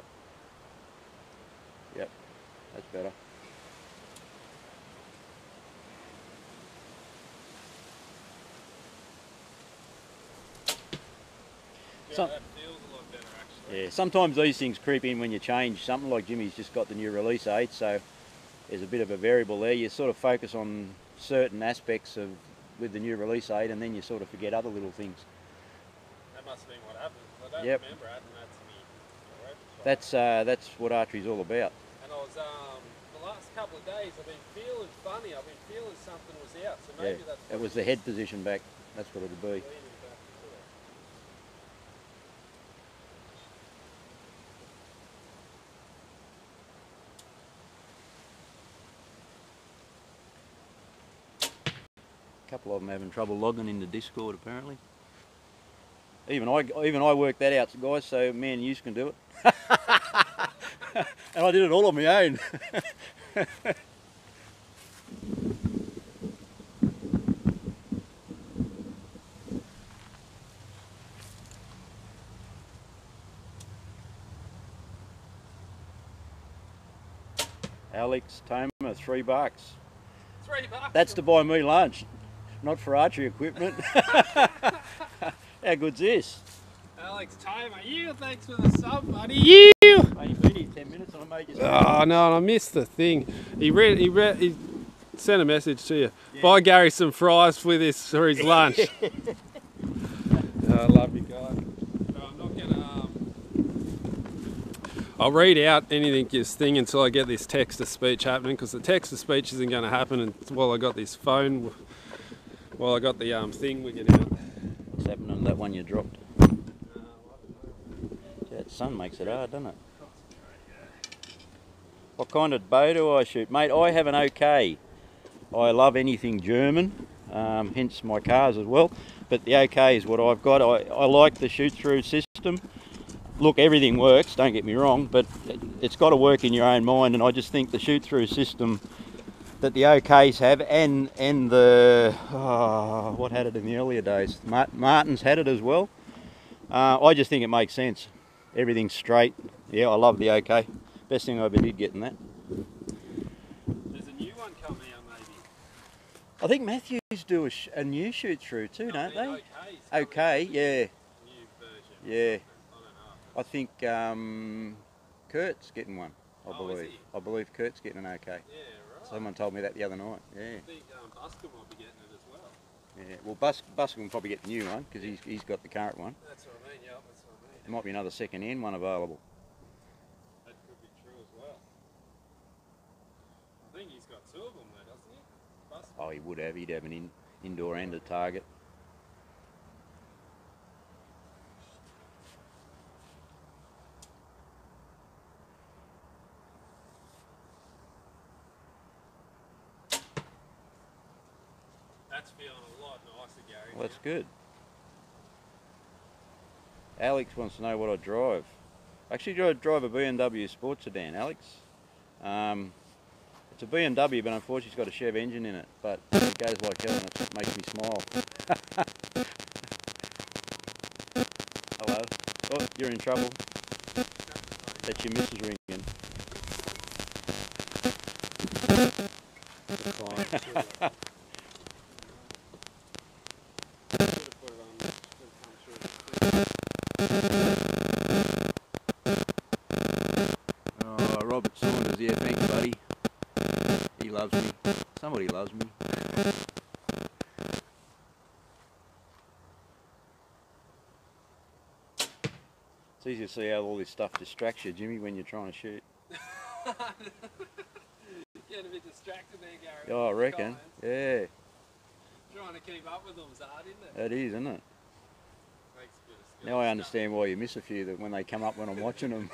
Yep, that's better. That feels a lot better actually. Yeah, sometimes these things creep in when you change something. Like Jimmy's just got the new release 8, so there's a bit of a variable there. You sort of focus on certain aspects with the new release 8 and then you sort of forget other little things. That must have been what happened. I don't Yep. remember adding that to me. That's what archery's all about. And I was, the last couple of days I've been feeling funny. I've been feeling something was out, so maybe that's it was the head position back. That's what it'll be. A couple of them having trouble logging into Discord apparently. Even I worked that out, guys. So me and you can do it. And I did it all on my own. Alex, Toma, $3. $3? That's to buy me lunch, not for archery equipment. How good's this? Alex, Toma, you, thanks for the sub, buddy. You! Mate, you've been here 10 minutes and I made you. Oh no, I missed the thing. He sent a message to you. Yeah. Buy Gary some fries for his lunch. I love you guys. I'm not gonna. I'll read out anything this thing until I get this text to speech happening, because the text to speech isn't going to happen while I got this phone. While I got the thing wigging out. What's happening to that one you dropped? That sun makes it hard, doesn't it? What kind of bow do I shoot? Mate, I have an OK. I love anything German, hence my cars as well. But the OK is what I've got. I like the shoot-through system. Look, everything works, don't get me wrong, but it's got to work in your own mind, and I just think the shoot-through system that the OKs have, and the, what had it in the earlier days? Martin's had it as well. I just think it makes sense. Everything's straight. Yeah, I love the OK. Best thing I ever did getting that. There's a new one coming out maybe. I think Mathews do a new shoot-through too, don't they? OK, yeah. New version. Yeah. I I think Kurt's getting one, I believe. Is he? I believe Kurt's getting an OK. Yeah, right. Someone told me that the other night. Yeah. I think Busker might be getting it as well. Yeah, well, Busk can probably get the new one because he's got the current one. That's what I mean, yeah, that's what I mean. There might be another second-hand one available. That could be true as well. I think he's got two of them though, doesn't he? Busk? Oh, he would have. He'd have an indoor and a target. That's feeling a lot nicer, Gary. Well, that's good. Alex wants to know what I drive. Actually, I drive a BMW sports sedan, Alex. It's a BMW, but unfortunately it's got a Chev engine in it. But it goes like that, and it just makes me smile. Hello. Oh, you're in trouble. That's your missus ringing. Oh, Robert Saunders, yeah, thanks, buddy. He loves me. Somebody loves me. It's easy to see how all this stuff distracts you, Jimmy, when you're trying to shoot. Getting a bit distracted there, Gary. Oh, I reckon. Yeah. Trying to keep up with them is hard, isn't it? It is, isn't it? Takes a bit of skill. Now I understand why you miss a few that when they come up when I'm watching them.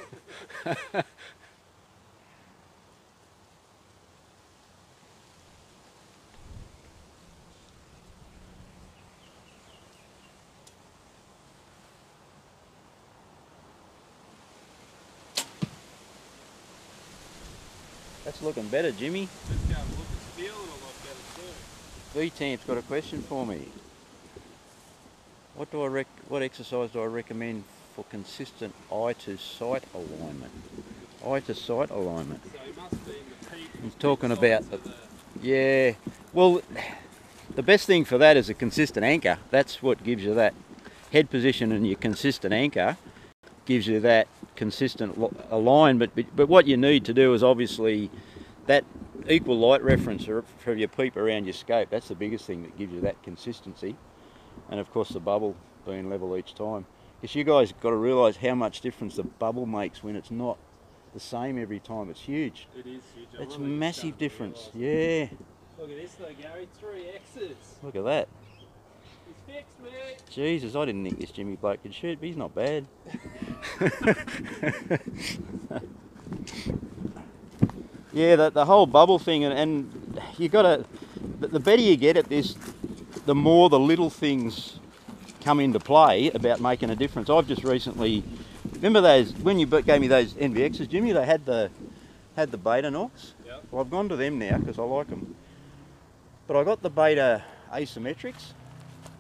That's looking better, Jimmy. Let's go and look, it's feeling a lot better too. V-Tamp's got a question for me. What exercise do I recommend for consistent eye to sight alignment? Eye to sight alignment. So he must be in the peak. He's talking about yeah. Well, the best thing for that is a consistent anchor. That's what gives you that head position, and your consistent anchor gives you that consistent alignment. But what you need to do is obviously that equal light reference for your peep around your scope. That's the biggest thing that gives you that consistency. And of course the bubble being level each time. Because you guys got to realise how much difference the bubble makes when it's not the same every time. It's huge. It is huge. It's massive difference. Yeah. Look at this though, Gary. 3 X's. Look at that. He's fixed, mate. Jesus, I didn't think this Jimmy bloke could shoot, but he's not bad. Yeah, the whole bubble thing, and you got to, the better you get at this, the more the little things come into play about making a difference. I've just recently, remember those, when you gave me those NVXs, Jimmy, they had the beiter knocks? Yep. Well, I've gone to them now because I like them. But I got the beiter asymmetrics,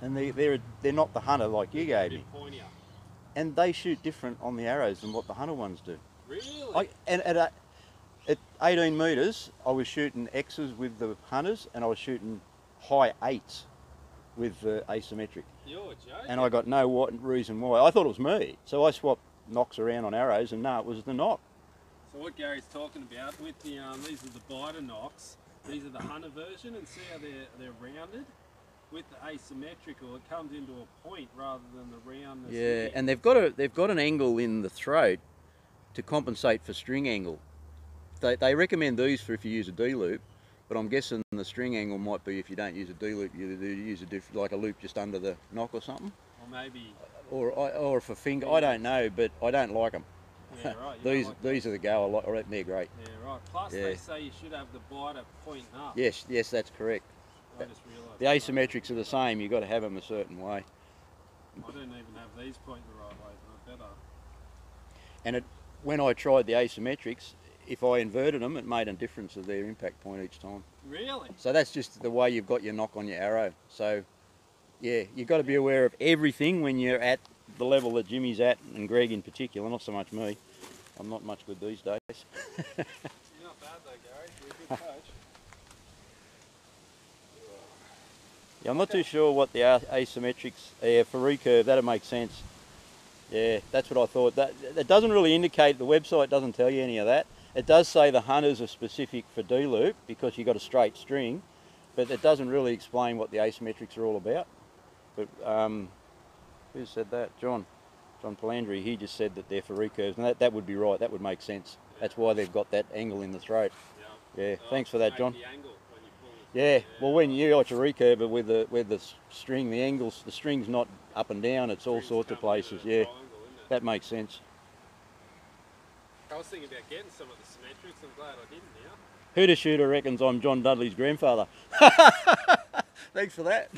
and they're not the hunter like you gave me. Pointier. And they shoot different on the arrows than what the hunter ones do. Really? At 18 metres, I was shooting X's with the hunters, and I was shooting high 8s with the asymmetric. You're joking. And I got no reason why. I thought it was me. So I swapped knocks around on arrows, and no, it was the knock. So what Gary's talking about with the these are the beiter knocks. These are the hunter version, and see how they're rounded. With the asymmetrical, it comes into a point rather than the roundness. Yeah, and they've got an angle in the throat to compensate for string angle. They recommend these for if you use a D loop, but I'm guessing the string angle might be if you don't use a D loop, you use like a loop just under the knock or something. Or maybe. Or for finger, I don't know, but I don't like them. Yeah, right. These are the go. I like. They're great. Yeah, right. Plus they say you should have the beiter pointing up. Yes, that's correct. I just realised. The asymmetrics are the same. You've got to have them a certain way. I don't even have these pointing the right way, but I better. And when I tried the asymmetrics, if I inverted them, it made a difference of their impact point each time. Really? So that's just the way you've got your knock on your arrow. So, yeah, you've got to be aware of everything when you're at the level that Jimmy's at, and Greg in particular, not so much me. I'm not much good these days. You're not bad though, Gary. You're a good coach. Yeah, I'm not too sure what the asymmetrics for recurve, that'll make sense. Yeah, that's what I thought. That doesn't really indicate, the website doesn't tell you any of that. It does say the hunters are specific for D-loop because you've got a straight string, but it doesn't really explain what the asymmetrics are all about. But who said that? John Palandri. He just said that they're for recurves, and that would be right. That would make sense. That's why they've got that angle in the throat. Yeah. Thanks for that, John. Yeah. Well, when you got your recurve with the string, the string's not up and down. It's all sorts of places. Yeah. That makes sense. I was thinking about getting some of the symmetrics. I'm glad I didn't now. Hooter Shooter reckons I'm John Dudley's grandfather. Thanks for that.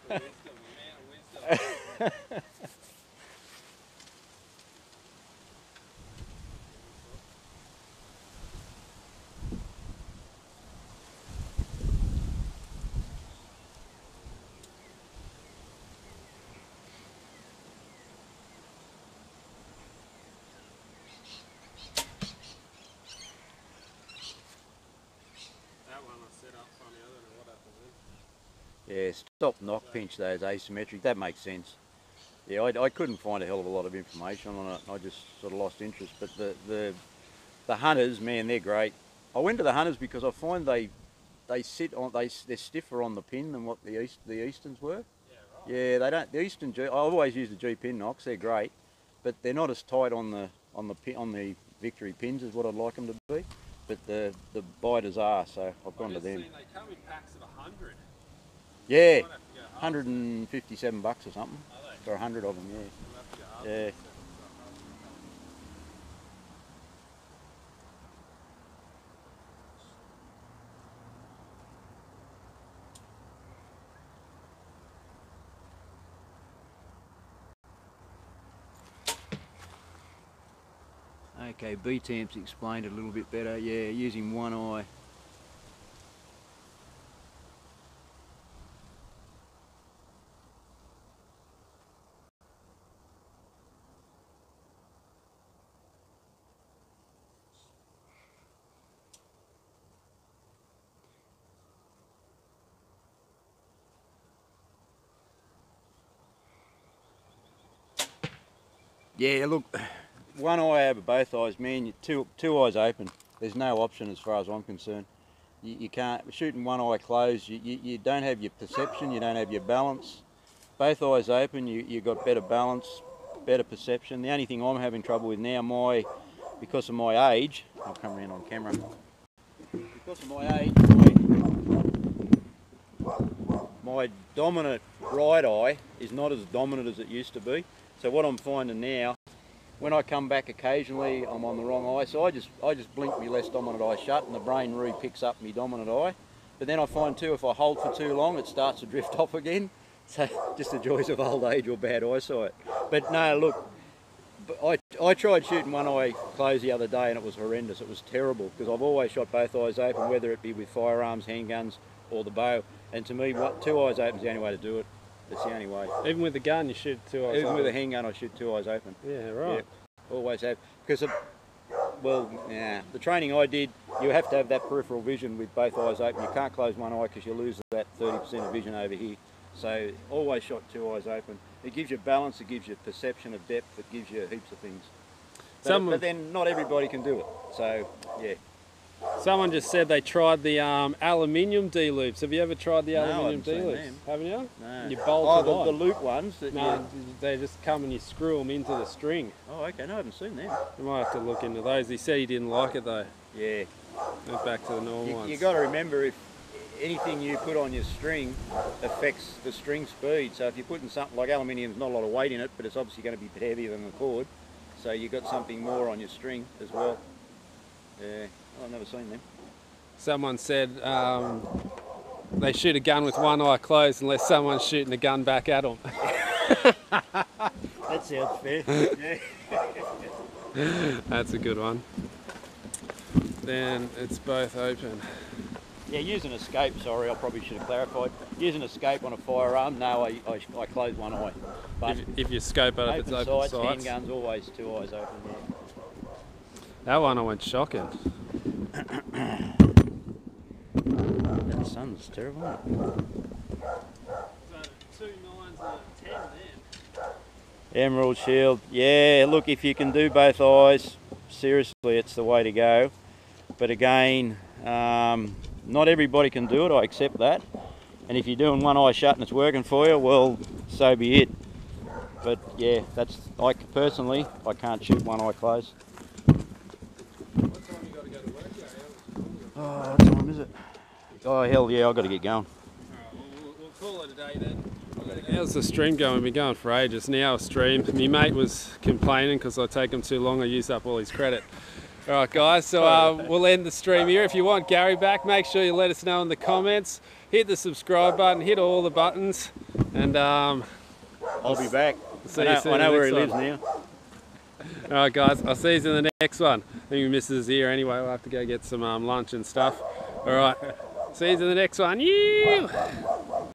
Wisdom. Yeah, stop knock pinch those asymmetric, that makes sense. Yeah, I couldn't find a hell of a lot of information on it, I just sort of lost interest. But the hunters, man, they're great. I went to the hunters because I find they're stiffer on the pin than what the Easterns were. Yeah, right. Yeah, they don't. The Eastern G, I always use the G pin knocks. They're great, but they're not as tight on the Victory pins as what I'd like them to be. But the biters are, so I've gone to them. They come in packs of 100. Yeah, 157 bucks or something for 100 of them. Yeah. Yeah. Okay, B-Tamp's explained it a little bit better. Yeah, using one eye. Yeah, look, one eye over both eyes, man, two eyes open. There's no option as far as I'm concerned. You can't, shooting one eye closed, you don't have your perception, you don't have your balance. Both eyes open, you've got better balance, better perception. The only thing I'm having trouble with now, because of my age, I'll come around on camera. Because of my age, my dominant right eye is not as dominant as it used to be. So what I'm finding now, when I come back occasionally, I'm on the wrong eye. So I just blink my less dominant eye shut, and the brain re-picks up my dominant eye. But then I find too, if I hold for too long, it starts to drift off again. So just the joys of old age or bad eyesight. But no, look, I tried shooting one eye closed the other day, and it was horrendous. It was terrible because I've always shot both eyes open, whether it be with firearms, handguns, or the bow. And to me, two eyes open is the only way to do it. That's the only way. Even with the gun, you shoot two eyes open? Even with a handgun, I shoot two eyes open. Yeah, right. Yeah, always have. Because, the training I did, you have to have that peripheral vision with both eyes open. You can't close one eye because you lose that 30% of vision over here. So, always shot two eyes open. It gives you balance, it gives you perception of depth, it gives you heaps of things. But then not everybody can do it. So, yeah. Someone just said they tried the aluminium D-loops. Have you ever tried the aluminium D-loops? Haven't you? No. You bolt it on. The loop ones? No, they just come and you screw them into the string. Oh, okay. No, I haven't seen them. You might have to look into those. He said he didn't like it though. Yeah. Went back to the normal ones. You got to remember, if anything you put on your string affects the string speed. So if you're putting something like aluminium's not a lot of weight in it, but it's obviously going to be a bit heavier than the cord. So you've got something more on your string as well. Yeah. I've never seen them. Someone said they shoot a gun with one eye closed unless someone's shooting the gun back at them. That sounds fair. Yeah. That's a good one. Then it's both open. Yeah, use an escape, sorry, I probably should have clarified. Use an escape on a firearm, no, I close one eye. But if you scope it, if it's open sights. Handguns, always two eyes open, yeah. That one I went shocking. That sun's terrible, isn't it? So 2 9s and a 10 then. Emerald shield, yeah, look, if you can do both eyes, seriously, it's the way to go. But again, Not everybody can do it, I accept that. And if you're doing one eye shut and it's working for you, well, so be it. But yeah, that's, like, personally, I can't shoot one eye closed. What time you got to go to work? Oh, what time is it? Oh, hell yeah, I've got to get going. We'll call it a day then. How's the stream going? We've been going for ages. Now a stream. My mate was complaining because I take him too long. I use up all his credit. All right, guys, so we'll end the stream here. If you want Gary back, make sure you let us know in the comments. Hit the subscribe button, hit all the buttons, and I'll be back. I know where he lives now. All right, guys, I'll see you in the next one. I think your missus is here anyway. We'll have to go get some lunch and stuff. All right, see you in the next one. Yeah.